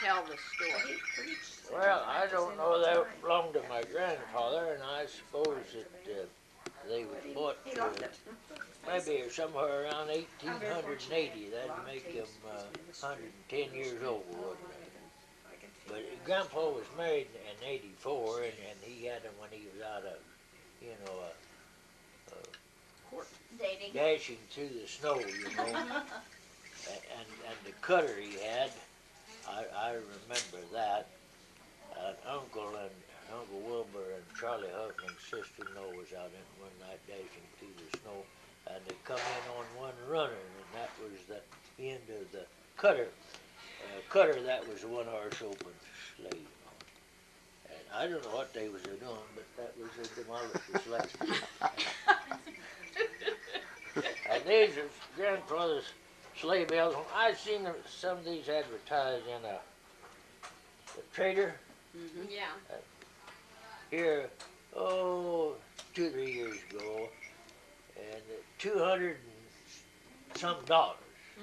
tell the story. Well, I don't know, that belonged to my grandfather, and I suppose that they was bought maybe somewhere around 1880. That'd make him 110 years old, wouldn't it? But Grandpa was married in '84, and he had them when he was out of, you know, Dating. dashing through the snow, you know. and the cutter he had, I remember that. Uncle Wilbur and Charlie Huffman's sister-in-law was out in one night dashing through the snow, and they come in on one runner, and that was the end of the cutter. Cutter, that was a one-horse open sleigh. And I don't know what they was doing, but that was a demolish sleigh. And these are grandfather's sleigh bells. I've seen some of these advertised in a trader. Mm-hmm. Yeah. Here, 2 or 3 years ago, and $200 and some dollars.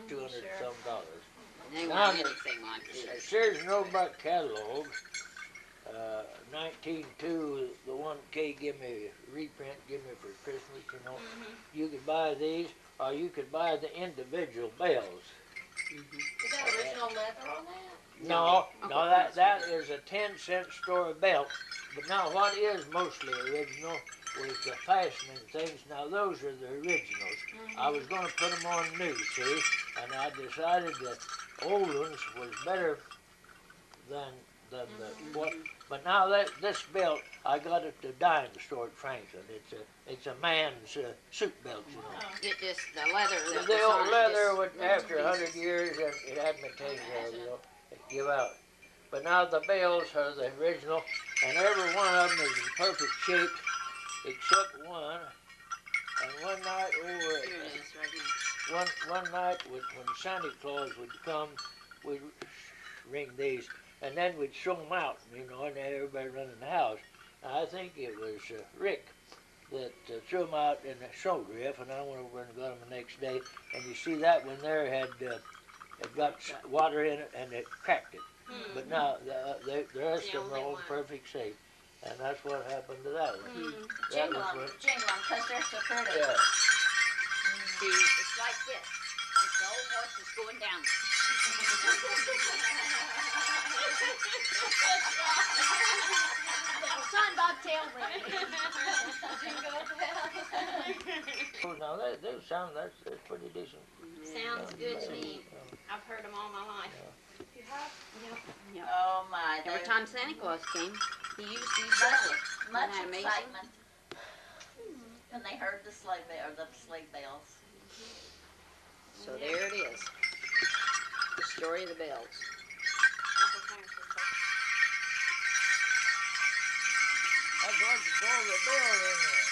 $200 and some dollars. They Now, want anything like this. it says no about catalog. 1902, the one Kay give me reprint, give me for Christmas, you know. You could buy these, or you could buy the individual bells. Is that original leather on that? No, that is a 10-cent store belt. But now what is mostly original was the fastening things. Now those are the originals. I was going to put them on new, see, and I decided that old ones was better than the what. But now this belt, I got it at the dime store at Franklin. It's a man's suit belt, you know. Get this, the leather. The old leather, would, after 100 years, it had material, you know, it give out. But now the bells are the original, and every one of them is in perfect shape, except one. And one night Here it is, right here. one night when Santa Claus would come, we'd ring these, and then we'd throw them out, you know, and everybody running the house. I think it was Rick that threw them out in the snowdrift, and I went over and got them the next day. And you see that one there had got water in it, and it cracked it. But now the rest of them are all in perfect shape, and that's what happened to that one. Jingle them, because they're so pretty. Yeah. See, it's like this. It's the old horses going down. Son bobtail ring. Jingle bells. Now they sound that's pretty decent. Sounds good to me. I've heard them all my life. You have? Yep. Oh my. Every time Santa Claus came, he used these bells. Much Isn't that amazing? excitement. And they heard the sleigh bells. So there it is. The story of the bells. That's what you call the bell ring.